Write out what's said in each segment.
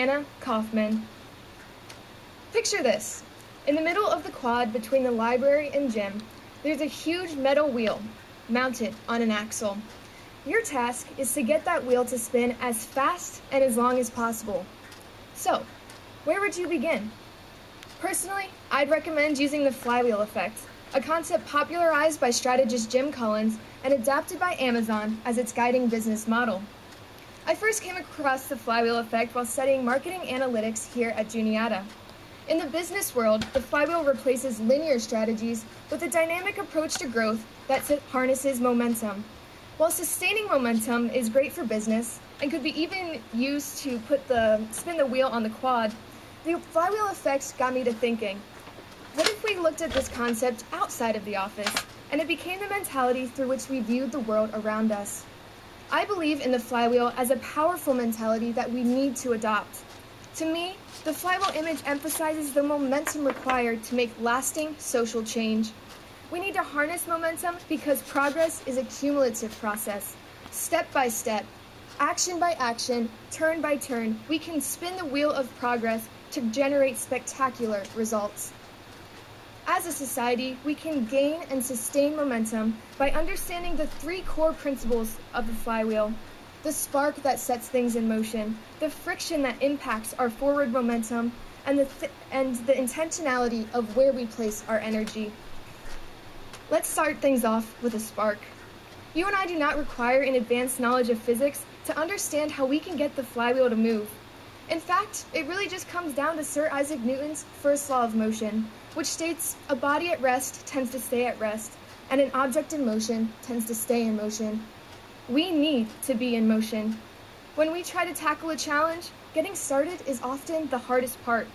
Anna Kauffman. Picture this. In the middle of the quad between the library and gym, there's a huge metal wheel mounted on an axle. Your task is to get that wheel to spin as fast and as long as possible. So, where would you begin? Personally, I'd recommend using the flywheel effect, a concept popularized by strategist Jim Collins and adapted by Amazon as its guiding business model. I first came across the flywheel effect while studying marketing analytics here at Juniata. In the business world, the flywheel replaces linear strategies with a dynamic approach to growth that harnesses momentum. While sustaining momentum is great for business and could be even used to spin the wheel on the quad, the flywheel effect got me to thinking, what if we looked at this concept outside of the office and it became the mentality through which we viewed the world around us? I believe in the flywheel as a powerful mentality that we need to adopt. To me, the flywheel image emphasizes the momentum required to make lasting social change. We need to harness momentum because progress is a cumulative process. Step by step, action by action, turn by turn, we can spin the wheel of progress to generate spectacular results. As a society, we can gain and sustain momentum by understanding the three core principles of the flywheel: the spark that sets things in motion, the friction that impacts our forward momentum, and the intentionality of where we place our energy. Let's start things off with a spark. You and I do not require an advanced knowledge of physics to understand how we can get the flywheel to move. In fact, it really just comes down to Sir Isaac Newton's first law of motion, which states a body at rest tends to stay at rest, and an object in motion tends to stay in motion. We need to be in motion. When we try to tackle a challenge, getting started is often the hardest part.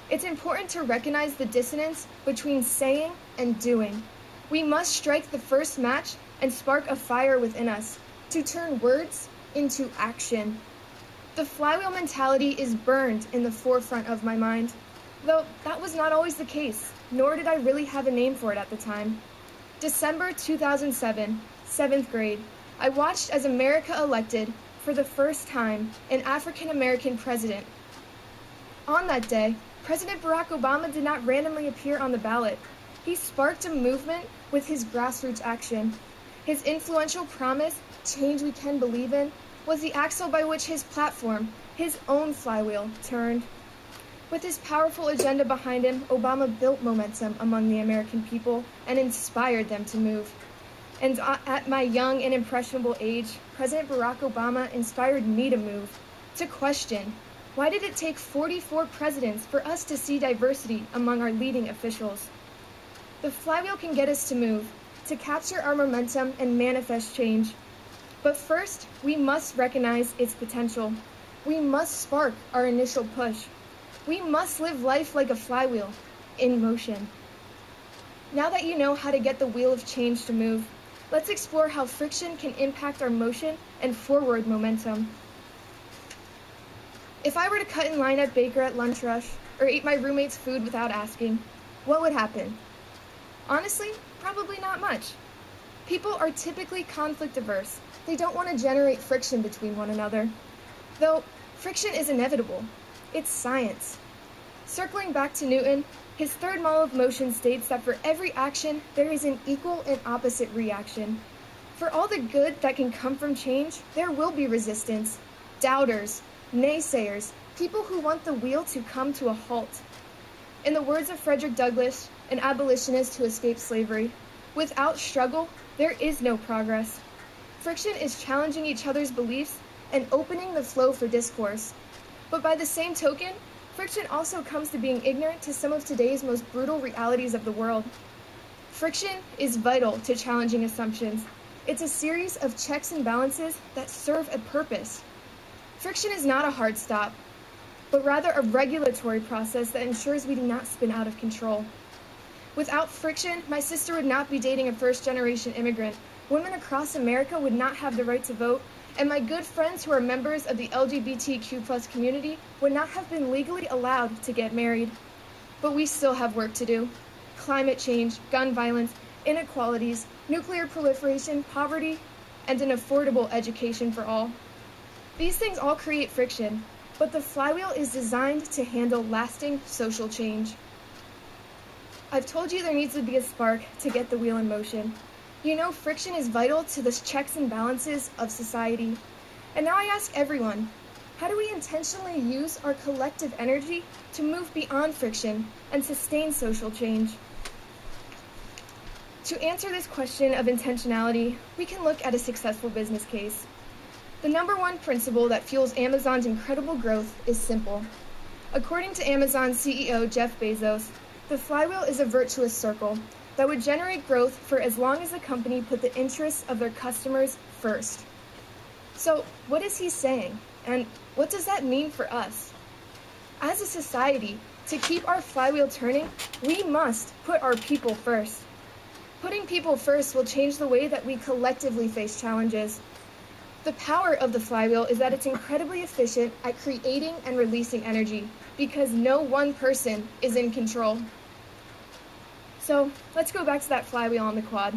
It's important to recognize the dissonance between saying and doing. We must strike the first match and spark a fire within us to turn words into action. The flywheel mentality is burned in the forefront of my mind, though that was not always the case, nor did I really have a name for it at the time. December 2007, 7th grade, I watched as America elected, for the first time, an African-American president. On that day, President Barack Obama did not randomly appear on the ballot. He sparked a movement with his grassroots action. His influential promise, change we can believe in, was the axle by which his platform, his own flywheel, turned. With his powerful agenda behind him, Obama built momentum among the American people and inspired them to move. And at my young and impressionable age, President Barack Obama inspired me to move, to question, why did it take 44 presidents for us to see diversity among our leading officials? The flywheel can get us to move, to capture our momentum and manifest change. But first, we must recognize its potential. We must spark our initial push. We must live life like a flywheel, in motion. Now that you know how to get the wheel of change to move, let's explore how friction can impact our motion and forward momentum. If I were to cut in line at Baker at lunch rush, or eat my roommate's food without asking, what would happen? Honestly, probably not much. People are typically conflict averse. They don't want to generate friction between one another. Though, friction is inevitable. It's science. Circling back to Newton, his third law of motion states that for every action, there is an equal and opposite reaction. For all the good that can come from change, there will be resistance, doubters, naysayers, people who want the wheel to come to a halt. In the words of Frederick Douglass, an abolitionist who escaped slavery, without struggle, there is no progress. Friction is challenging each other's beliefs and opening the flow for discourse. But by the same token, friction also comes to being ignorant to some of today's most brutal realities of the world. Friction is vital to challenging assumptions. It's a series of checks and balances that serve a purpose. Friction is not a hard stop, but rather a regulatory process that ensures we do not spin out of control. Without friction, my sister would not be dating a first-generation immigrant, women across America would not have the right to vote, and my good friends who are members of the LGBTQ+ community would not have been legally allowed to get married. But we still have work to do. Climate change, gun violence, inequalities, nuclear proliferation, poverty, and an affordable education for all. These things all create friction. but the flywheel is designed to handle lasting social change. I've told you there needs to be a spark to get the wheel in motion. You know friction is vital to the checks and balances of society. And now I ask everyone, how do we intentionally use our collective energy to move beyond friction and sustain social change? To answer this question of intentionality, we can look at a successful business case. The number one principle that fuels Amazon's incredible growth is simple. According to Amazon CEO Jeff Bezos, the flywheel is a virtuous circle that would generate growth for as long as the company put the interests of their customers first. So, what is he saying? And what does that mean for us? As a society, to keep our flywheel turning, we must put our people first. Putting people first will change the way that we collectively face challenges. The power of the flywheel is that it's incredibly efficient at creating and releasing energy because no one person is in control. So let's go back to that flywheel on the quad.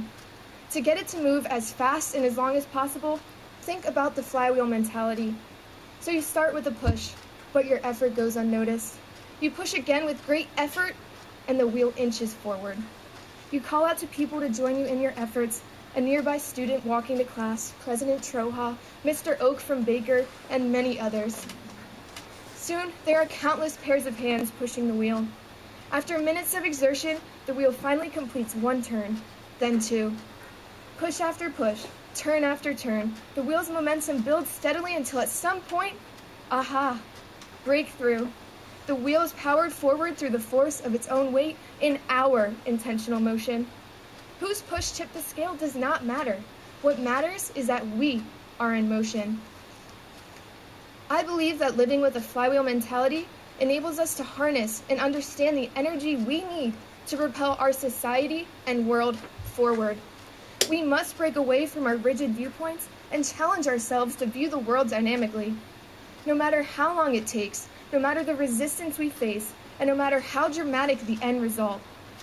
To get it to move as fast and as long as possible, think about the flywheel mentality. So you start with a push, but your effort goes unnoticed. You push again with great effort, and the wheel inches forward. You call out to people to join you in your efforts, a nearby student walking to class, President Troha, Mr. Oak from Baker, and many others. Soon, there are countless pairs of hands pushing the wheel. After minutes of exertion, the wheel finally completes one turn, then two. Push after push, turn after turn, the wheel's momentum builds steadily until at some point, aha, breakthrough. The wheel is powered forward through the force of its own weight in our intentional motion. Whose push tipped the scale does not matter. What matters is that we are in motion. I believe that living with a flywheel mentality enables us to harness and understand the energy we need to propel our society and world forward. We must break away from our rigid viewpoints and challenge ourselves to view the world dynamically. No matter how long it takes, no matter the resistance we face, and no matter how dramatic the end result,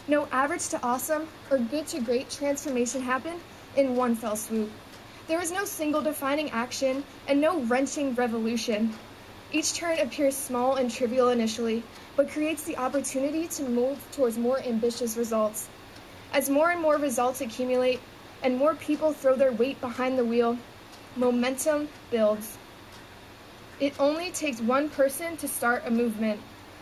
no average to awesome or good to great transformation happened in one fell swoop. There is no single defining action and no wrenching revolution. Each turn appears small and trivial initially, but creates the opportunity to move towards more ambitious results. As more and more results accumulate and more people throw their weight behind the wheel, momentum builds. It only takes one person to start a movement,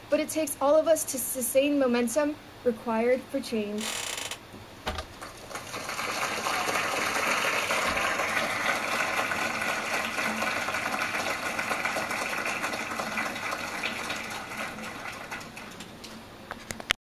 but it takes all of us to sustain momentum required for change.